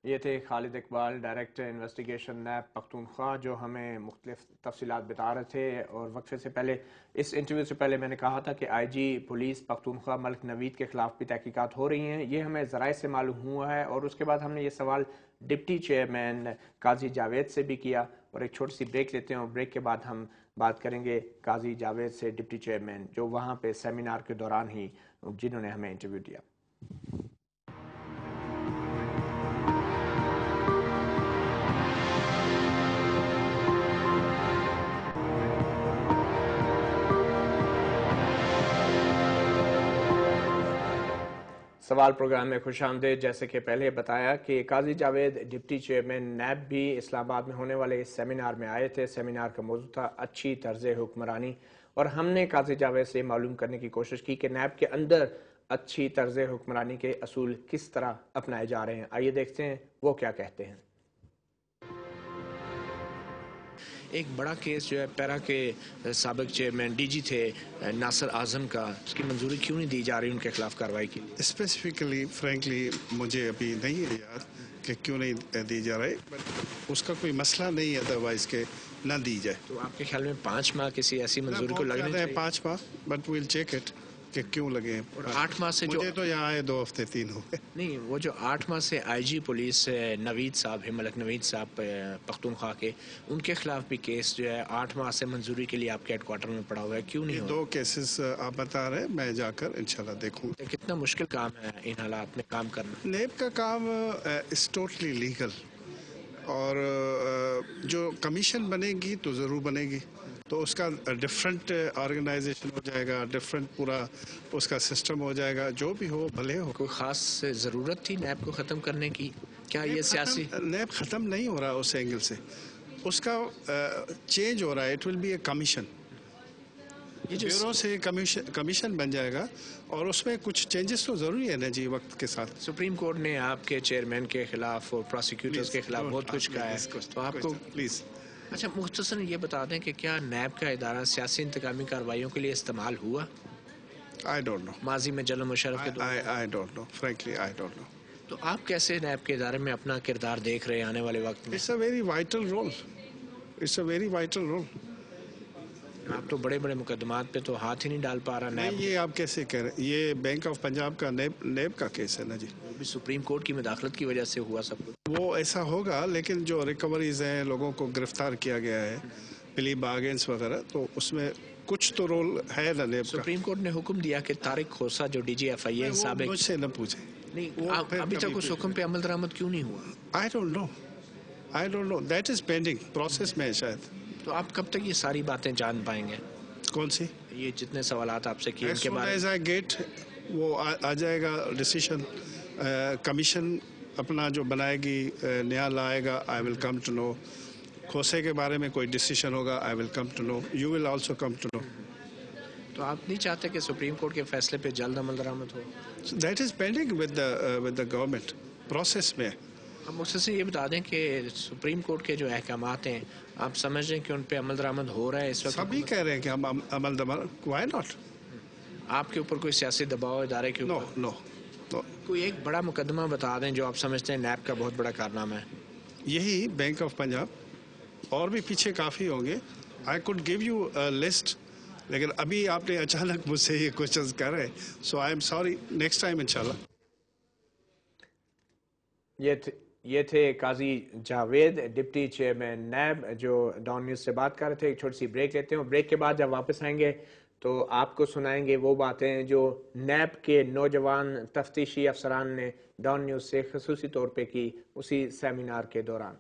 یہ تھے Khalid Iqbal, director investigation NAB Pakhtunkhwa, جو ہمیں مختلف تفصیلات بتا رہے تھے۔ اور وقفے سے پہلے، اس انٹرویو سے پہلے میں نے کہا تھا کہ آئی جی پولیس پختونخوا ملک نوید کے خلاف بھی تحقیقات ہو رہی ہیں، یہ ہمیں ذرائع سے معلوم ہوا ہے۔ اور اس کے بعد ہم نے یہ سوال ڈپٹی چیئرمین قاضی جاوید سے بھی کیا۔ اور ایک چھوٹی سی بریک لیتے ہیں، اور بریک کے بعد ہم بات کریں گے قاضی جاوید سے، ڈپٹی چیئرمین، جو وہاں پہ سیمینار کے دوران ہی جنہوں نے ہمیں انٹرویو دیا۔ سوال پروگرام میں خوش آمدید۔ جیسے کہ پہلے بتایا کہ قاضی جاوید ڈپٹی چیئرمین نیب بھی اسلام آباد میں ہونے والے اس سیمینار میں آئے تھے۔ سیمینار کا موضوع تھا اچھی طرز حکمرانی، اور ہم نے قاضی جاوید سے معلوم کرنے کی کوشش کی کہ نیب کے اندر اچھی طرز حکمرانی کے اصول کس طرح اپنائے جا رہے ہیں۔ آئیے دیکھتے ہیں وہ کیا کہتے ہیں۔ ایک بڑا کیس جو ہے پیرا کے سابق چیئرمین ڈی جی تھے ناصر اعظم کا، اس کی منظوری کیوں نہیں دی جا رہی ان کے خلاف کارروائی کے لیے؟ اسپیسیفکلی فرینکلی مجھے ابھی نہیں ہے یاد کہ کیوں نہیں دی جا رہی، بٹ اس کا کوئی مسئلہ نہیں ہے ادروائز کہ نہ دی جائے۔ تو آپ کے خیال میں 5 ماہ کسی ایسی منظوری کو لگنے چاہیے؟ 5 ماہ، بٹ ویل چیک اٹ کہ کیوں لگے۔ اور 8 ماہ سے جو مجھے تو یہاں آئے 2 ہفتے 3 ہو گئے۔ نہیں، وہ جو 8 ماہ سے آئی جی پولیس نوید صاحب ہیں، ملک نوید صاحب پختونخوا کے، ان کے خلاف بھی کیس جو ہے 8 ماہ سے منظوری کے لیے آپ کے ہیڈ کوارٹر میں پڑا ہوا ہے، کیوں نہیں یہ ہو 2 کیسز آپ بتا رہے ہیں، میں جا کر انشاءاللہ دیکھوں گا۔ کتنا مشکل کام ہے ان حالات میں کام کرنا؟ نیب کا کام از ٹوٹلی لیگل، اور جو کمیشن بنے گی تو ضرور بنے گی، تو اس کا ڈفرینٹ آرگنائزیشن ہو جائے گا، ڈفرینٹ پورا اس کا سسٹم ہو جائے گا، جو بھی ہو بھلے ہو۔ کوئی خاص ضرورت تھی نیب کو ختم کرنے کی؟ کیا یہ سیاسی نیب ختم نہیں ہو رہا اس اینگل سے، اس کا چینج ہو رہا ہے۔ It will be a commission, bureau سے کمیشن بن جائے گا، اور اس میں کچھ چینجز تو ضروری ہے نا جی وقت کے ساتھ۔ سپریم کورٹ نے آپ کے چیئرمین کے خلاف اور پروسیکیوٹرز کے خلاف بہت کچھ کہا ہے، تو آپ کو پلیز اچھا مختصراً یہ بتا دیں کہ کیا نیب کا ادارہ سیاسی انتقامی کارروائیوں کے لیے استعمال ہوا؟ I don't know. ماضی میں جنرل مشرف کے دور I don't know. Frankly, I don't know. تو آپ کیسے نیب کے ادارے میں اپنا کردار دیکھ رہے ہیں آنے والے وقت میں؟ It's a very vital role. It's a very vital role. آپ تو بڑے بڑے مقدمات پہ تو ہاتھ ہی نہیں ڈال پا رہا نہیں، نیب۔ یہ آپ کیسے کہہ رہے ہیں؟ یہ بینک آف پنجاب کا نیب کا کیس ہے نا جی۔ وہ بھی سپریم کورٹ کی مداخلت کی وجہ سے ہوا سب کچھ۔ وہ ایسا ہوگا، لیکن جو ریکوریز ہیں، لوگوں کو گرفتار کیا گیا ہے، پلی بارگینس وغیرہ، تو اس میں کچھ تو رول ہے نا نیب کا۔ سپریم کورٹ نے حکم دیا کہ طارق کھوسہ جو ڈی جی ایف آئی ہے سابق، مجھ سے نہ پوچھیں۔ نہیں ابھی تک اس حکم پہ عمل درآمد کیوں نہیں ہوا؟ I don't know. I don't know. That is pending. Process میں ہے شاید۔ تو آپ کب تک یہ ساری باتیں جان پائیں گے؟ کون سی؟ یہ جتنے سوالات آپ سے کیے ان As کے soon بارے as I get وہ آ جائے گا ڈیسیشن، کمیشن اپنا جو بنائے گی، نیا لائے گا، I will come to know. کھوسے کے بارے میں کوئی ڈیسیشن ہوگا، I will come to know. You will also come to know. تو آپ نہیں چاہتے کہ سپریم کورٹ کے فیصلے پہ جلد عمل درآمد ہو؟ So that is pending with the government. Process میں۔ ہم مجھ سے یہ بتا دیں کہ سپریم کورٹ کے جو احکامات ہیں، آپ سمجھ رہے ہیں کہ ان پہ عمل درآمد ہو رہا ہے اس وقت؟ سبھی کہہ رہے ہیں کہ ہم عمل دمل، why not؟ آپ کے اوپر کوئی سیاسی دباؤ ادارے کے No, اوپر؟ no, no. کوئی ایک بڑا مقدمہ بتا دیں جو آپ سمجھتے ہیں نیب کا بہت بڑا کارنامہ ہے۔ یہی بینک آف پنجاب، اور بھی پیچھے کافی ہوں گے۔ I could give you a list، لیکن ابھی آپ نے اچانک مجھ سے یہ کوشچنز کر رہے ہیں، so I am sorry. Next time انشاءاللہ۔ یہ تھے قاضی جاوید، ڈپٹی چیئرمین نیب، جو ڈان نیوز سے بات کر رہے تھے۔ ایک چھوٹی سی بریک لیتے ہیں، اور بریک کے بعد جب واپس آئیں گے تو آپ کو سنائیں گے وہ باتیں جو نیب کے نوجوان تفتیشی افسران نے ڈان نیوز سے خصوصی طور پہ کی اسی سیمینار کے دوران۔